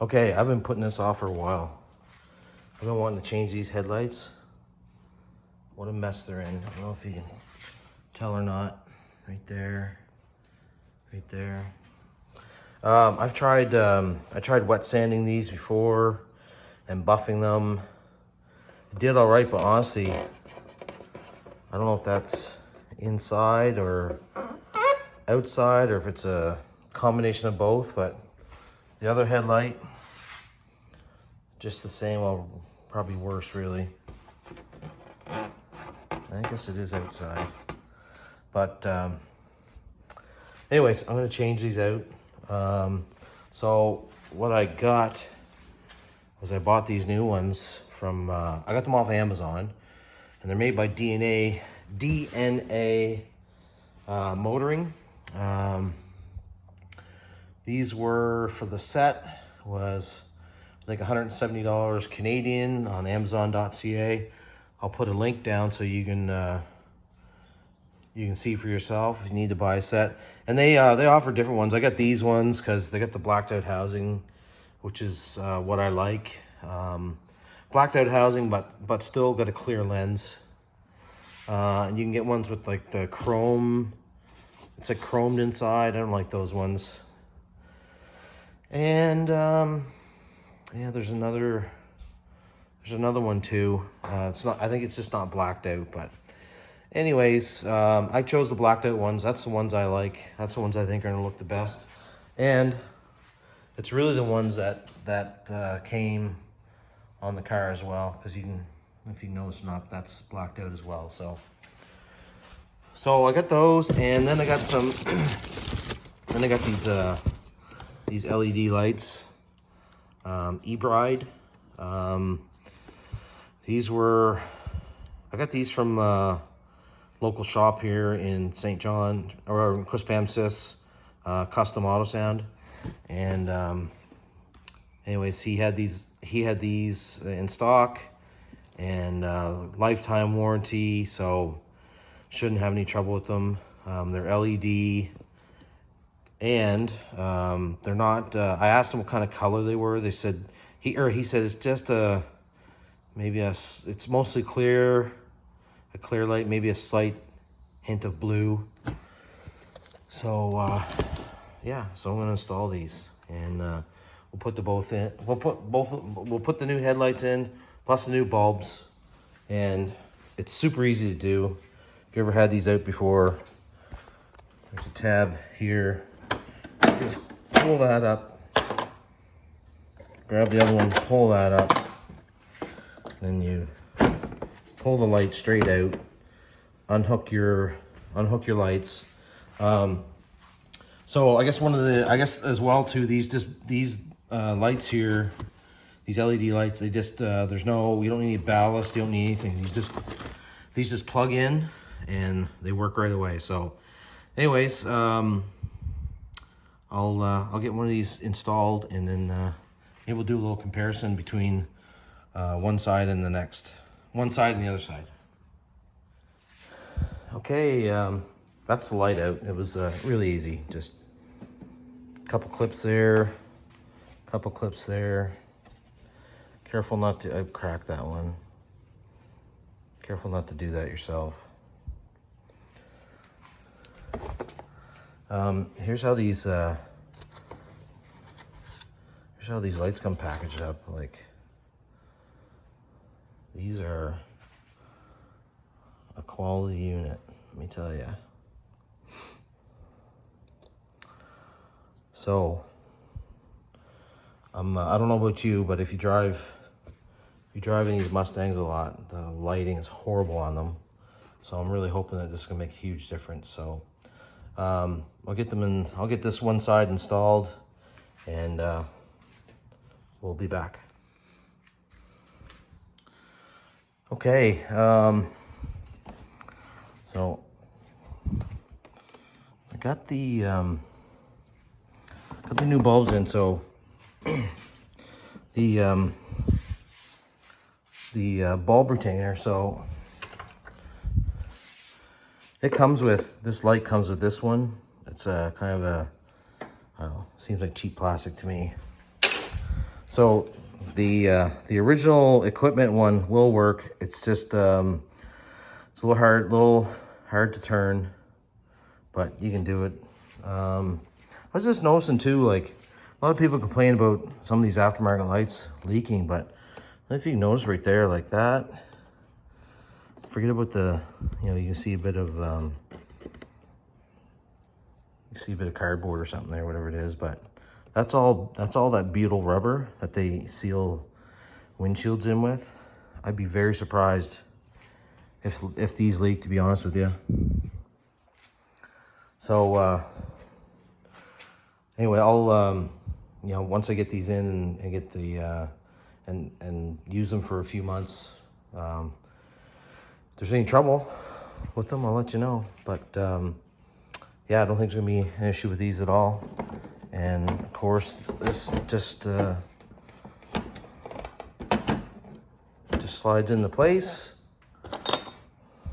Okay, I've been putting this off for a while. I've been wanting to change these headlights. What a mess they're in. I don't know if you can tell or not. Right there, right there. I tried wet sanding these before and buffing them. It did all right, but honestly, I don't know if that's inside or outside or if it's a combination of both, but the other headlight, just the same, well, probably worse really. I guess it is outside. But anyways, I'm gonna change these out. So what I got was I bought these new ones from, I got them off Amazon, and they're made by DNA Motoring. These were, for the set, was like $170 Canadian on Amazon.ca. I'll put a link down so you can see for yourself if you need to buy a set. And they offer different ones. I got these ones because they got the blacked out housing, which is what I like. Blacked out housing, but still got a clear lens. And you can get ones with like the chrome. It's like chromed inside. I don't like those ones. And yeah, there's another one too. It's not. I think it's just not blacked out, but. Anyways, I chose the blacked out ones. That's the ones I like. That's the ones I think are gonna look the best. And it's really the ones that came on the car as well, because you can, if you notice or not, that's blacked out as well. So I got those, and then I got some. Then I got these LED lights, eBride. These were. I got these from. Local shop here in St. John, or Quispamsis, Custom Auto Sound. And anyways, he had these in stock, and lifetime warranty, so shouldn't have any trouble with them. They're LED, and they're not. I asked him what kind of color they were. They said he said it's just it's mostly clear. A clear light, maybe a slight hint of blue. So yeah, so I'm gonna install these, and we'll put the both in. We'll put the new headlights in, plus the new bulbs, and it's super easy to do. If you ever had these out before, there's a tab here. Just pull that up. Grab the other one, pull that up, then you pull the light straight out, unhook your lights. So I guess as well too, these lights here, these LED lights, they just you don't need ballast, you don't need anything. These just plug in and they work right away. So anyways, I'll get one of these installed, and then maybe we'll do a little comparison between one side and the next. One side and the other side. Okay, that's the light out. It was really easy. Just a couple clips there, couple clips there. Careful not to crack that one. Careful not to do that yourself. Here's how these lights come packaged up. Like, these are a quality unit, let me tell you. So, I don't know about you, but if you drive in these Mustangs a lot, the lighting is horrible on them. So I'm really hoping that this is gonna make a huge difference. So, I'll get this one side installed, and we'll be back. Okay, so I got the new bulbs in. So the bulb retainer. So it comes with, this light comes with this one. It's a kind of a, I don't know, seems like cheap plastic to me. So the original equipment one will work. It's just it's a little hard to turn, but you can do it. I was just noticing too, like a lot of people complain about some of these aftermarket lights leaking, but if you notice right there like that, forget about the, you know, you can see a bit of cardboard or something there, whatever it is, but that's all that butyl rubber that they seal windshields in with. I'd be very surprised if these leak, to be honest with you. So anyway, I'll you know, once I get these in and get the and use them for a few months, if there's any trouble with them, I'll let you know. But yeah, I don't think there's gonna be an issue with these at all. And of course, this just slides into place.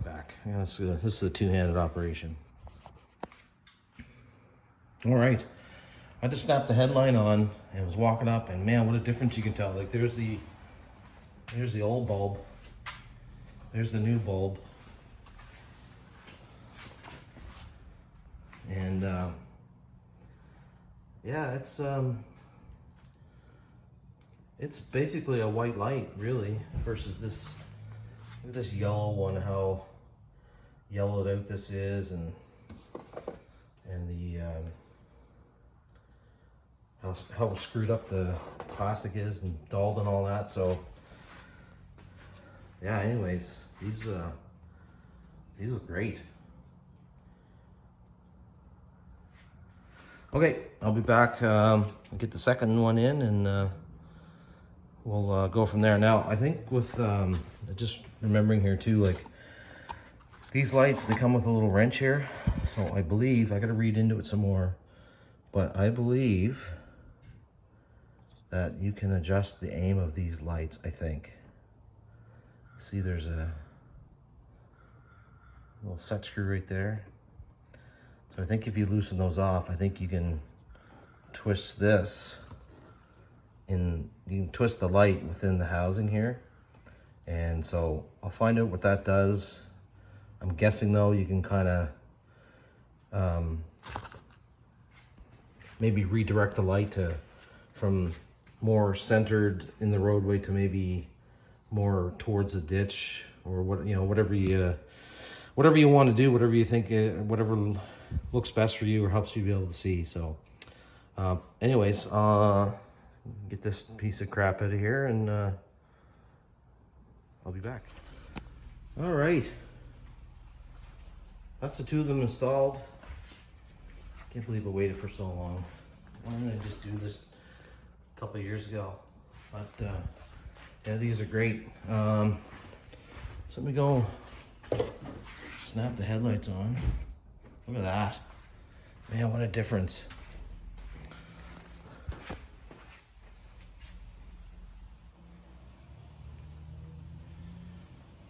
Back. Yeah, this is a two-handed operation. All right, I just snapped the headlight on and was walking up, and man, what a difference you can tell. Like there's the old bulb, there's the new bulb, and yeah, it's basically a white light, really, versus this. Look at this yellow one, how yellowed out this is, and the how screwed up the plastic is and dulled and all that. So yeah, anyways, these look great. Okay, I'll be back, get the second one in, and we'll go from there. Now, I think with, just remembering here too, like these lights, they come with a little wrench here. So I believe, I gotta read into it some more, but I believe that you can adjust the aim of these lights, I think. See, there's a little set screw right there. So I think if you loosen those off, I think you can twist this in, you can twist the light within the housing here. And so I'll find out what that does. I'm guessing though, you can kind of maybe redirect the light from more centered in the roadway to maybe more towards the ditch, or what, you know, whatever you want to do, whatever you think, whatever looks best for you or helps you be able to see. So anyways, get this piece of crap out of here, and I'll be back. All right, that's the two of them installed. Can't believe I waited for so long. Why didn't I just do this a couple of years ago? But yeah, these are great. So let me go snap the headlights on. Look at that. Man, what a difference.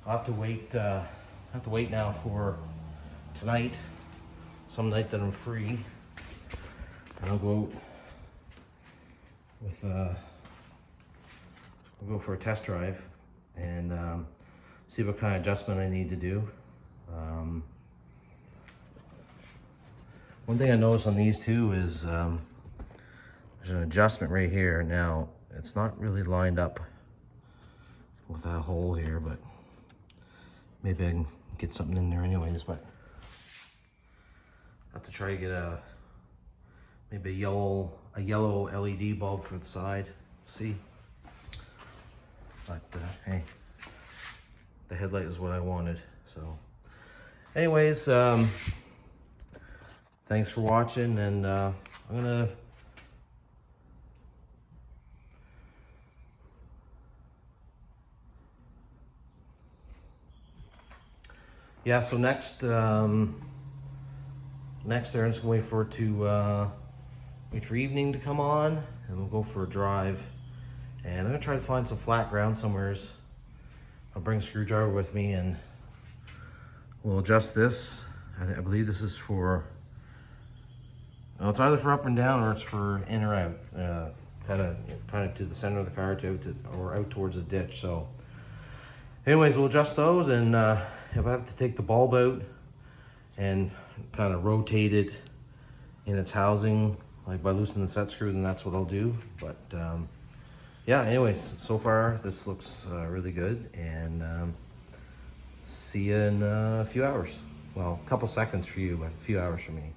I'll have to wait now for tonight, some night that I'm free, and I'll go out with we'll go for a test drive and see what kind of adjustment I need to do. One thing I noticed on these two is there's an adjustment right here. Now, it's not really lined up with that hole here, but maybe I can get something in there anyways. But I have to try to get maybe a yellow LED bulb for the side. See, but hey, the headlight is what I wanted. So anyways, thanks for watching, and I'm gonna yeah, so next Aaron's gonna wait for evening to come on, and we'll go for a drive. And I'm gonna try to find some flat ground somewheres. I'll bring a screwdriver with me, and we'll adjust this. I believe this is for, well, it's either for up and down or it's for in or out. kind of to the center of the car, or out towards the ditch. So anyways, we'll adjust those, and if I have to take the bulb out and kind of rotate it in its housing, like by loosening the set screw, then that's what I'll do. But yeah, anyways, so far this looks really good, and see you in a few hours. Well, a couple seconds for you, but a few hours for me.